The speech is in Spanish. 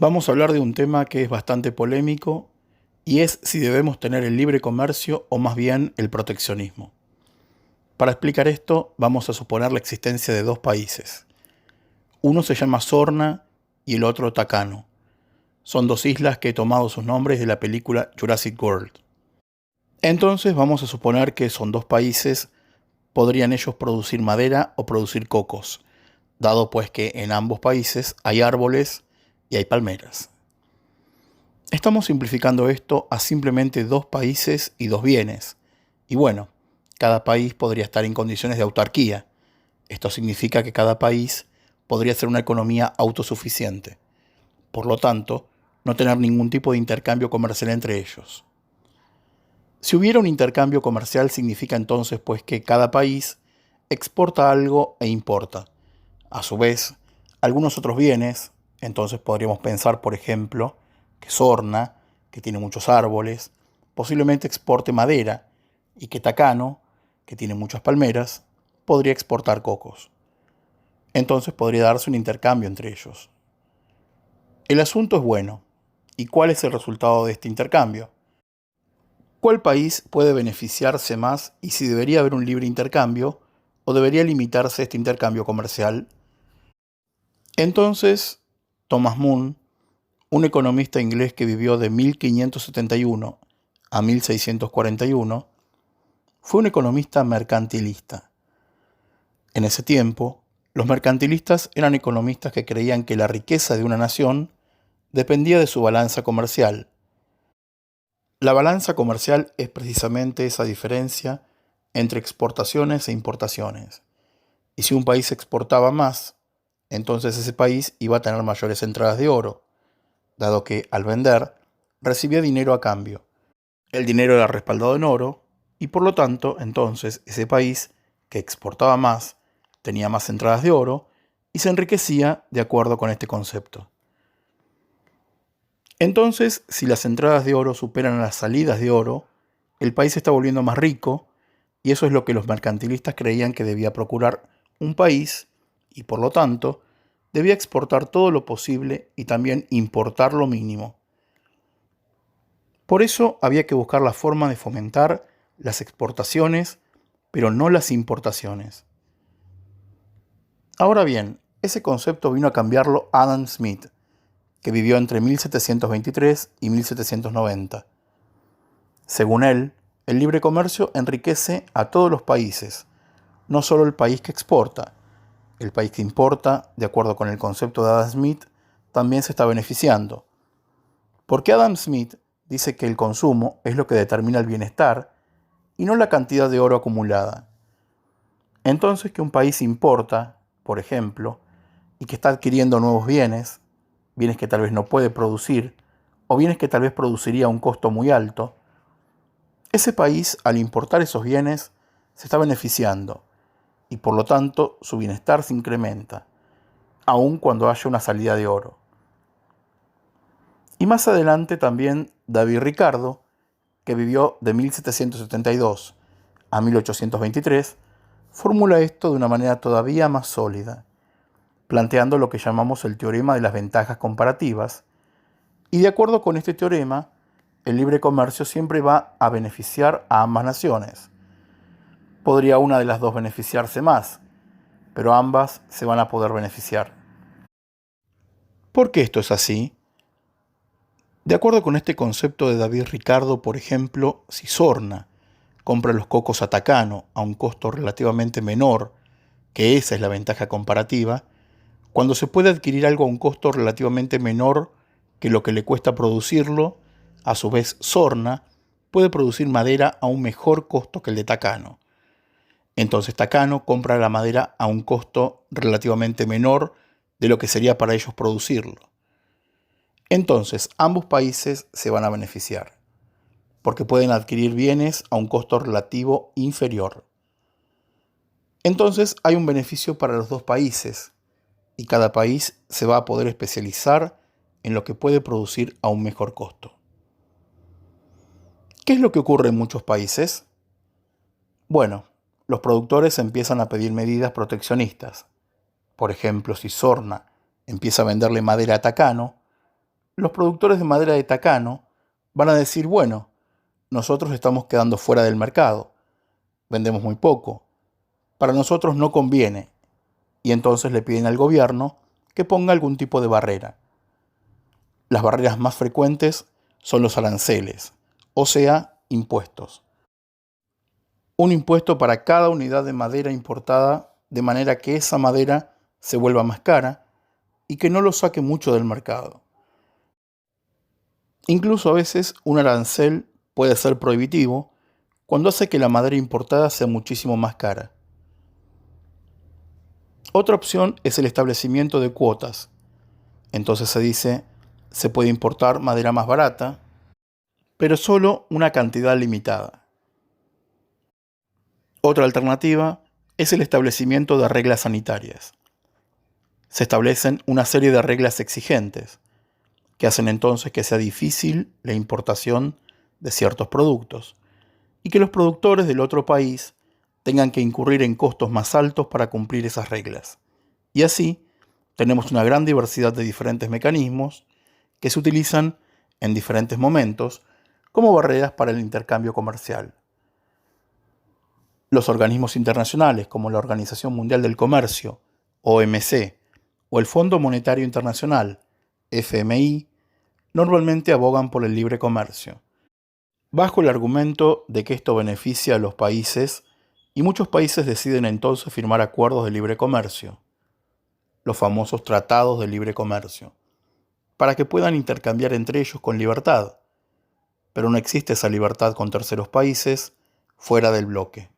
Vamos a hablar de un tema que es bastante polémico y es si debemos tener el libre comercio o más bien el proteccionismo. Para explicar esto, vamos a suponer la existencia de dos países. Uno se llama Sorna y el otro Takano. Son dos islas que he tomado sus nombres de la película Jurassic World. Entonces vamos a suponer que son dos países, podrían ellos producir madera o producir cocos, dado pues que en ambos países hay árboles y hay palmeras. Estamos simplificando esto a simplemente dos países y dos bienes. Y bueno, cada país podría estar en condiciones de autarquía. Esto significa que cada país podría ser una economía autosuficiente. Por lo tanto, no tener ningún tipo de intercambio comercial entre ellos. Si hubiera un intercambio comercial significa entonces pues que cada país exporta algo e importa. A su vez, algunos otros bienes, entonces podríamos pensar, por ejemplo, que Sorna, que tiene muchos árboles, posiblemente exporte madera, y que Takano, que tiene muchas palmeras, podría exportar cocos. Entonces podría darse un intercambio entre ellos. El asunto es bueno. ¿Y cuál es el resultado de este intercambio? ¿Cuál país puede beneficiarse más y si debería haber un libre intercambio o debería limitarse este intercambio comercial? Entonces, Thomas Moon, un economista inglés que vivió de 1571 a 1641, fue un economista mercantilista. En ese tiempo, los mercantilistas eran economistas que creían que la riqueza de una nación dependía de su balanza comercial. La balanza comercial es precisamente esa diferencia entre exportaciones e importaciones. Y si un país exportaba más, entonces ese país iba a tener mayores entradas de oro, dado que al vender recibía dinero a cambio. El dinero era respaldado en oro y por lo tanto entonces ese país que exportaba más tenía más entradas de oro y se enriquecía de acuerdo con este concepto. Entonces, si las entradas de oro superan a las salidas de oro, el país se está volviendo más rico y eso es lo que los mercantilistas creían que debía procurar un país y por lo tanto debía exportar todo lo posible y también importar lo mínimo. Por eso había que buscar la forma de fomentar las exportaciones, pero no las importaciones. Ahora bien, ese concepto vino a cambiarlo Adam Smith, que vivió entre 1723 y 1790. Según él, el libre comercio enriquece a todos los países, no solo el país que exporta. El país que importa, de acuerdo con el concepto de Adam Smith, también se está beneficiando. Porque Adam Smith dice que el consumo es lo que determina el bienestar y no la cantidad de oro acumulada. Entonces que un país importa, por ejemplo, y que está adquiriendo nuevos bienes, bienes que tal vez no puede producir, o bienes que tal vez produciría a un costo muy alto, ese país al importar esos bienes se está beneficiando y por lo tanto su bienestar se incrementa, aun cuando haya una salida de oro. Y más adelante también David Ricardo, que vivió de 1772 a 1823, formula esto de una manera todavía más sólida, planteando lo que llamamos el teorema de las ventajas comparativas, y de acuerdo con este teorema, el libre comercio siempre va a beneficiar a ambas naciones. Podría una de las dos beneficiarse más, pero ambas se van a poder beneficiar. ¿Por qué esto es así? De acuerdo con este concepto de David Ricardo, por ejemplo, si Sorna compra los cocos a Takano a un costo relativamente menor, que esa es la ventaja comparativa, cuando se puede adquirir algo a un costo relativamente menor que lo que le cuesta producirlo, a su vez Sorna puede producir madera a un mejor costo que el de Takano. Entonces Takano compra la madera a un costo relativamente menor de lo que sería para ellos producirlo. Entonces ambos países se van a beneficiar, porque pueden adquirir bienes a un costo relativo inferior. Entonces hay un beneficio para los dos países, y cada país se va a poder especializar en lo que puede producir a un mejor costo. ¿Qué es lo que ocurre en muchos países? Bueno, los productores empiezan a pedir medidas proteccionistas. Por ejemplo, si Sorna empieza a venderle madera a Takano, Los productores de madera de Takano van a decir, bueno, nosotros estamos quedando fuera del mercado, vendemos muy poco, para nosotros no conviene, y entonces le piden al gobierno que ponga algún tipo de barrera. Las barreras más frecuentes son los aranceles, o sea, impuestos. Un impuesto para cada unidad de madera importada, de manera que esa madera se vuelva más cara y que no lo saque mucho del mercado. Incluso a veces un arancel puede ser prohibitivo cuando hace que la madera importada sea muchísimo más cara. Otra opción es el establecimiento de cuotas. Entonces se dice, se puede importar madera más barata, pero solo una cantidad limitada. Otra alternativa es el establecimiento de reglas sanitarias. Se establecen una serie de reglas exigentes, que hacen entonces que sea difícil la importación de ciertos productos y que los productores del otro país tengan que incurrir en costos más altos para cumplir esas reglas. Y así tenemos una gran diversidad de diferentes mecanismos que se utilizan en diferentes momentos como barreras para el intercambio comercial. Los organismos internacionales como la Organización Mundial del Comercio, OMC, o el Fondo Monetario Internacional, FMI, normalmente abogan por el libre comercio, bajo el argumento de que esto beneficia a los países y muchos países deciden entonces firmar acuerdos de libre comercio, los famosos tratados de libre comercio, para que puedan intercambiar entre ellos con libertad, pero no existe esa libertad con terceros países fuera del bloque.